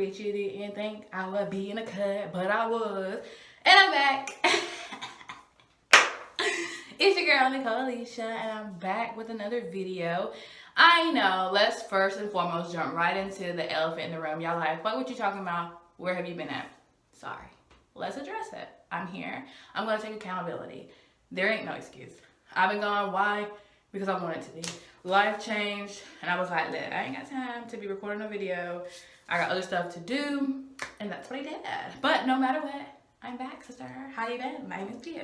bet you didn't think I would be in a cut, but I was. And I'm back. It's your girl, Nicole, Alysha, and I'm back with another video. I know, let's first and foremost jump right into the elephant in the room. Y'all like, what you talking about? Where have you been at? Sorry. Let's address it. I'm here. I'm going to take accountability. There ain't no excuse. I've been gone. Why? Because I wanted to be. Life changed, and I was like, look, I ain't got time to be recording a video. I got other stuff to do, and that's what I did. But no matter what, I'm back, sister. How you been? My name is you.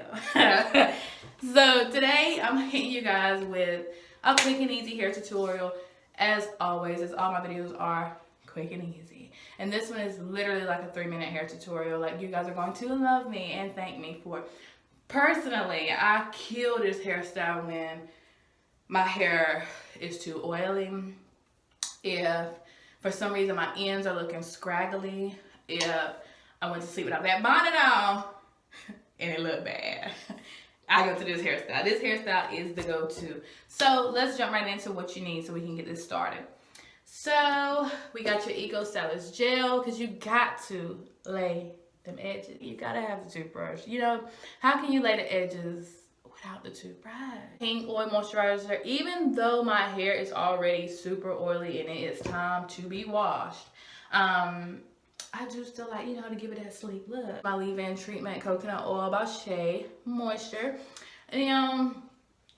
So today, I'm hitting you guys with a quick and easy hair tutorial. As always, as all my videos are, quick and easy. And this one is literally like a 3-minute hair tutorial. Like, you guys are going to love me and thank me for it. Personally, I kill this hairstyle when my hair is too oily. If for some reason my ends are looking scraggly. If I went to sleep without that bonnet on and it looked bad, I go to this hairstyle. This hairstyle is the go-to. So let's jump right into what you need so we can get this started. So we got your Eco Stylist gel, because you got to lay them edges. You gotta have the toothbrush. You know, how can you lay the edges without the toothbrush? Pink oil moisturizer. Even though my hair is already super oily and it is time to be washed, I do still like, you know, to give it that sleek look. My leave-in treatment coconut oil by Shea Moisture. And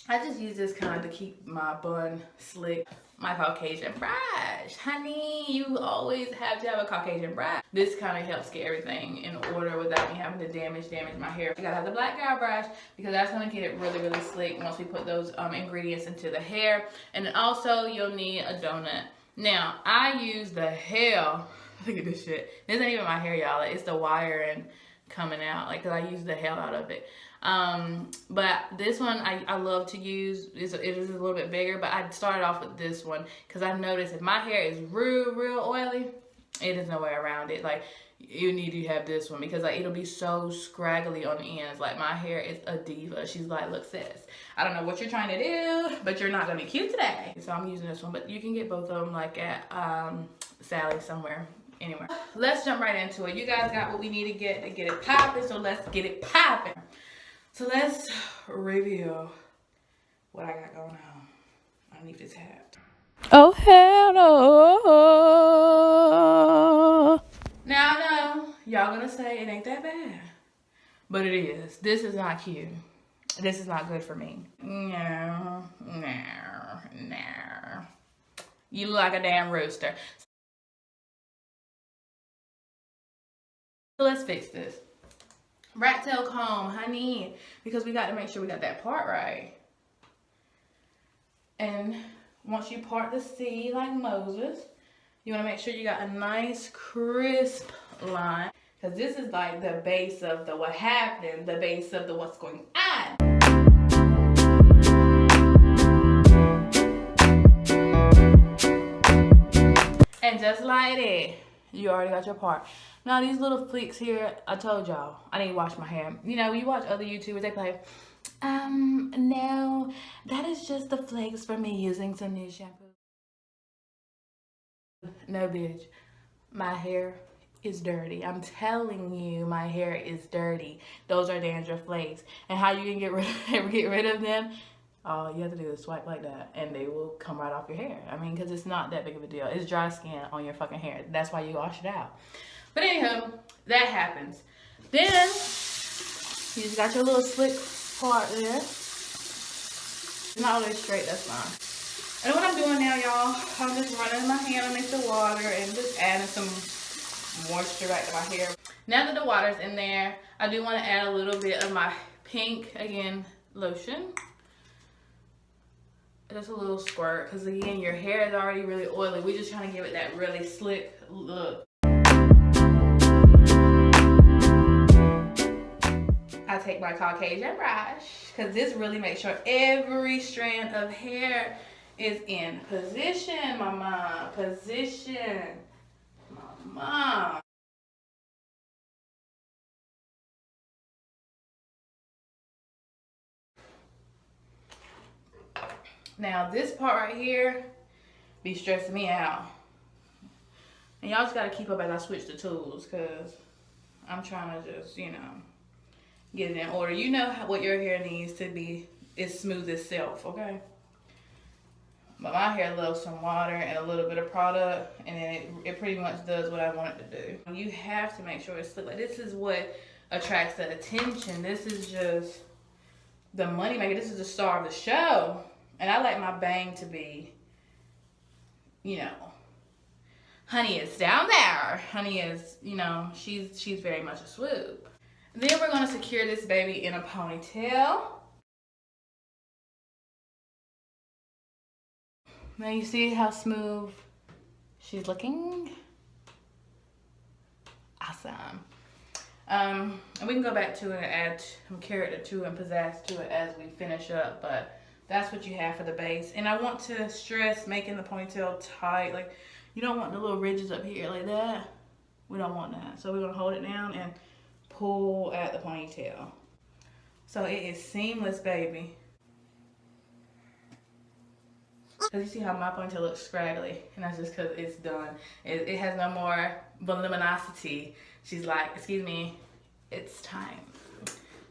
I just use this kind to keep my bun slick. My Caucasian brush. Honey, you always have to have a Caucasian brush. This kind of helps get everything in order without me having to damage my hair. You gotta have the black guy brush because that's gonna get it really slick once we put those ingredients into the hair. And then also you'll need a donut. Now, I use the hell, look at this shit. This ain't even my hair, y'all. It's the wiring coming out, like, cause I use the hell out of it. But this one I love to use. It is a little bit bigger, but I started off with this one because I noticed if my hair is real oily, it is no way around it. Like, you need to have this one because, like, it'll be so scraggly on the ends. Like, my hair is a diva. She's like, look, sis, I don't know what you're trying to do, but you're not gonna be cute today. So I'm using this one, but you can get both of them like at Sally somewhere. Anywhere. Let's jump right into it. You guys got what we need to get it popping, so let's get it popping. So let's review what I got going on underneath this hat. Oh, hell no. Now, I know y'all gonna say it ain't that bad, but it is. This is not cute. This is not good for me. No. You look like a damn rooster. So let's fix this. Rat tail comb, honey, because we got to make sure we got that part right. And once you part the C like Moses, you want to make sure you got a nice crisp line, because this is like the base of the what happened, the base of the what's going on. And just like that, you already got your part. Now these little fleeks here, I told y'all, I need to wash my hair. You know, you watch other YouTubers, they play, no, that is just the flakes for me using some new shampoo. No, bitch, my hair is dirty. I'm telling you, my hair is dirty. Those are dandruff flakes. And how you can get rid of them? All you have to do is swipe like that and they will come right off your hair. I mean, because it's not that big of a deal. It's dry skin on your fucking hair. That's why you wash it out. But anywho, that happens. Then, you just got your little slick part there. It's not always straight, that's fine. And what I'm doing now, y'all, I'm just running my hand underneath the water and just adding some moisture back to my hair. Now that the water's in there, I do want to add a little bit of my pink, again, lotion. Just a little squirt, because again, your hair is already really oily. We're just trying to give it that really slick look. I take my Caucasian brush, because this really makes sure every strand of hair is in position, mama. Position, mama. Now this part right here be stressing me out. And y'all just gotta keep up as I switch the tools, cause I'm trying to just, you know, get it in order. You know what your hair needs to be. It's smooth itself, okay? But my hair loves some water and a little bit of product, and then it pretty much does what I want it to do. You have to make sure it's slick. Like, this is what attracts the attention. This is just the money maker. This is the star of the show. And I like my bang to be, you know, honey is down there. Honey is, you know, she's very much a swoop. Then we're gonna secure this baby in a ponytail. Now you see how smooth she's looking? Awesome. And we can go back to it and add some character to it and pizzazz to it as we finish up, but that's what you have for the base. And I want to stress making the ponytail tight. Like, you don't want the little ridges up here like that. We don't want that. So we're gonna hold it down and pull at the ponytail. So it is seamless, baby. Because you see how my ponytail looks scraggly, and that's just because it's done. It has no more voluminosity. She's like, excuse me, it's time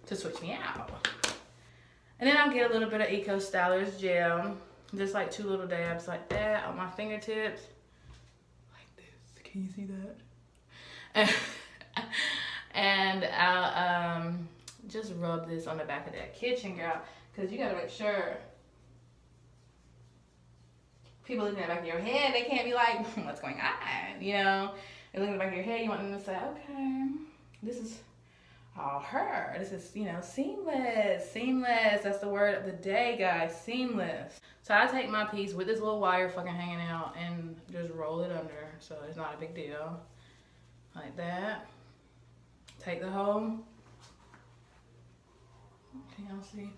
to switch me out. And then I'll get a little bit of Eco Stylers gel, just like 2 little dabs like that on my fingertips. Like this, can you see that? And I'll just rub this on the back of that kitchen, girl, because you gotta make sure people looking at the back of your head, they can't be like, what's going on, you know? They're looking at the back of your head, you want them to say, okay, this is all her. This is, you know, seamless. Seamless, that's the word of the day, guys, seamless. So I take my piece with this little wire fucking hanging out and just roll it under, so it's not a big deal. Like that. Take the whole, can y'all see?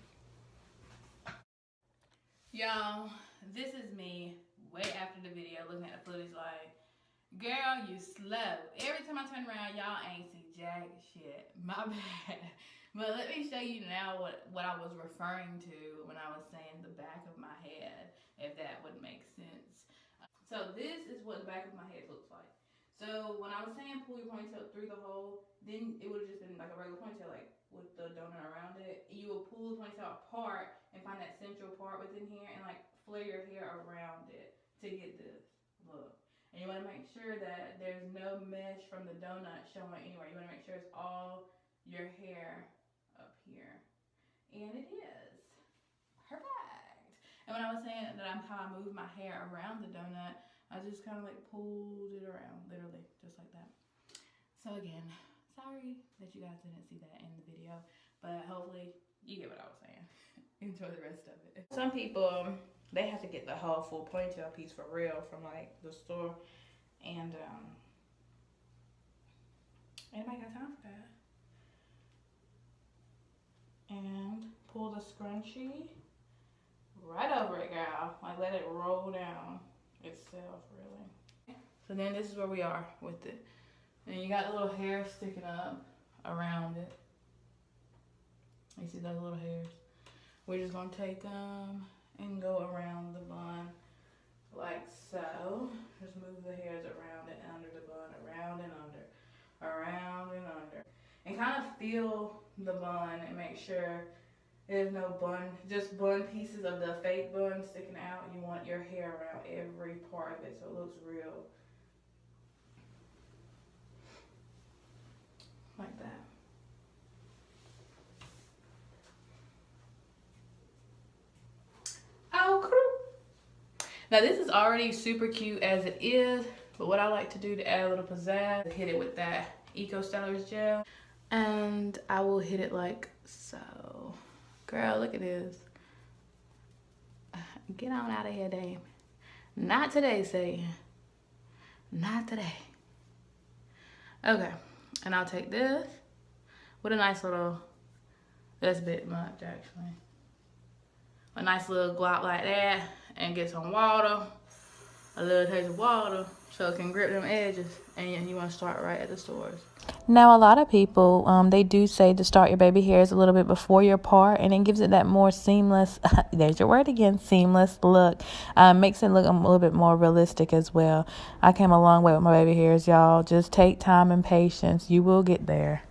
Y'all, this is me way after the video looking at the footage like, girl, you slow. Every time I turn around, y'all ain't see jack shit. My bad. But let me show you now what I was referring to when I was saying the back of my head, if that would make sense. So this is what the back of my head looks like. So when I was saying pull your ponytail through the hole, then it would have just been like a regular ponytail, like with the donut around it. You will pull the ponytail apart and find that central part within here and like flare your hair around it to get this look. And you want to make sure that there's no mesh from the donut showing anywhere. You want to make sure it's all your hair up here. And it is. Perfect. And when I was saying that how I move my hair around the donut, I just kind of like pulled it around, literally, just like that. So again, sorry that you guys didn't see that in the video, but hopefully you get what I was saying. Enjoy the rest of it. Some people, they have to get the whole full ponytail piece for real from like the store, and anybody got time for that? And pull the scrunchie right over it, girl. Like let it roll down itself, really. So then this is where we are with it. And you got the little hair sticking up around it. You see those little hairs? We're just gonna take them and go around the bun like so. Just move the hairs around and under the bun, around and under, around and under. And kind of feel the bun and make sure there's no bun, just bun pieces of the fake bun sticking out. You want your hair around every part of it so it looks real. Like that. Oh, cool. Now this is already super cute as it is, but what I like to do to add a little pizzazz, hit it with that Eco Stylers gel, and I will hit it like so. Girl, look at this. Get on out of here, Dame. Not today, Satan. Not today. Okay, and I'll take this with a nice little, that's a bit much actually. A nice little glop like that, and get some water. a little taste of water so it can grip them edges, and you want to start right at the stores. Now, a lot of people, they do say to start your baby hairs a little bit before your part, and it gives it that more seamless, there's your word again, seamless look. Makes it look a little bit more realistic as well. I came a long way with my baby hairs, y'all. Just take time and patience. You will get there.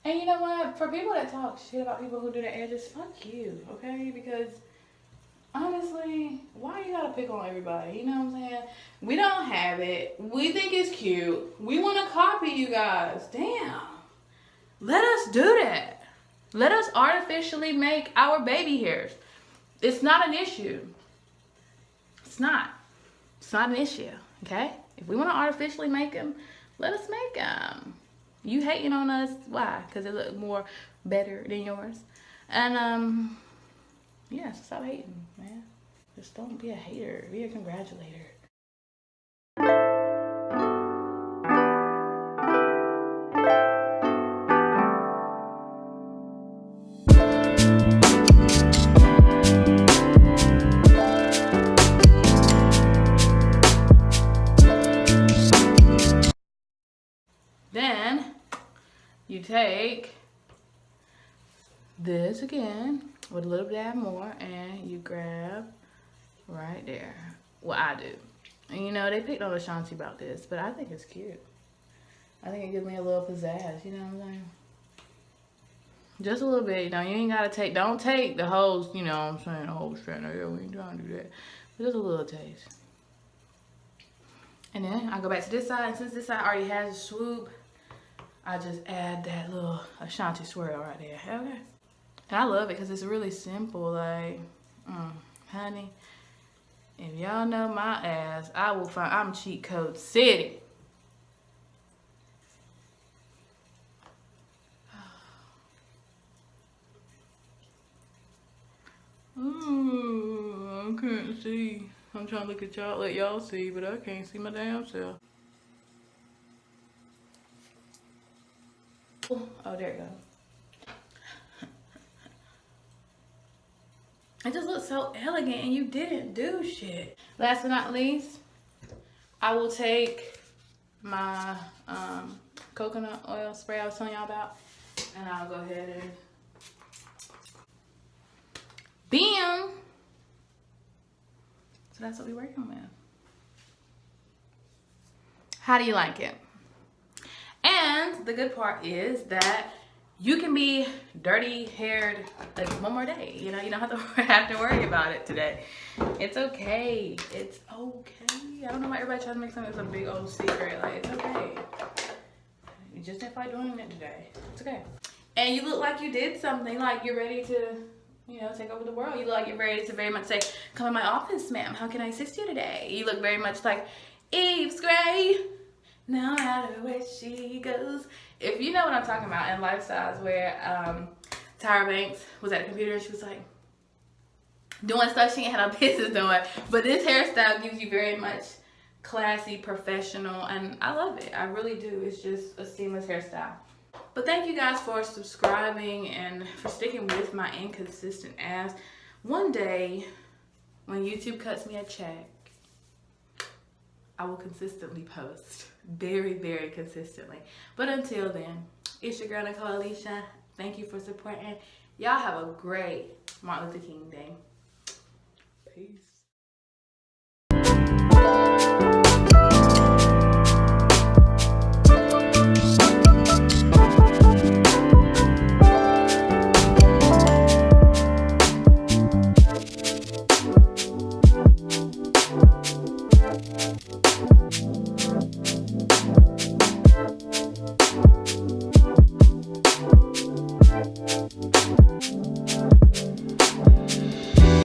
And you know what? For people that talk shit about people who do their edges, fuck you, okay? Because honestly, why you gotta pick on everybody? You know what I'm saying? We don't have it. We think it's cute. We want to copy you guys. Damn. Let us do that. Let us artificially make our baby hairs. It's not an issue. It's not. It's not an issue, okay? If we want to artificially make them, let us make them. You hating on us, why? Because it look more better than yours. And, yeah, so stop hating, man. Just don't be a hater. Be a congratulator. Then you take this again with a little dab more, and you grab right there. Well, I do. And you know, they picked on Ashanti about this, but I think it's cute. I think it gives me a little pizzazz, you know what I'm saying? Just a little bit, you know, you ain't gotta take, don't take the whole, you know what I'm saying, the whole strand of hair. We ain't trying to do that. But just a little taste. And then I go back to this side, and since this side already has a swoop, I just add that little Ashanti swirl right there, okay? And I love it because it's really simple, like, honey, if y'all know my ass, I will find, I'm cheat code city. Ooh, I can't see. I'm trying to look at y'all, let y'all see, but I can't see my damn self. Oh, there it goes. It just looks so elegant, and you didn't do shit. Last but not least, I will take my coconut oil spray I was telling y'all about, and I'll go ahead and bam. So that's what we're working with. How do you like it? And the good part is that you can be dirty haired like one more day. You know, you don't have to worry about it today. It's okay. It's okay. I don't know why everybody tries to make something that's a big old secret. Like, it's okay. You just didn't feel like doing it today. It's okay. And you look like you did something, like you're ready to, you know, take over the world. You look like you're ready to very much say, come in my office, ma'am. How can I assist you today? You look very much like Eve's Gray. No matter where she goes. If you know what I'm talking about in Life Size, where Tyra Banks was at the computer and she was like doing stuff she ain't had no business doing. But this hairstyle gives you very much classy, professional, and I love it. I really do. It's just a seamless hairstyle. But thank you guys for subscribing and for sticking with my inconsistent ass. One day, when YouTube cuts me a check, I will consistently post. Very, very consistently. But until then, it's your girl Nicole Alysha. Thank you for supporting. Y'all have a great Martin Luther King Day. Peace.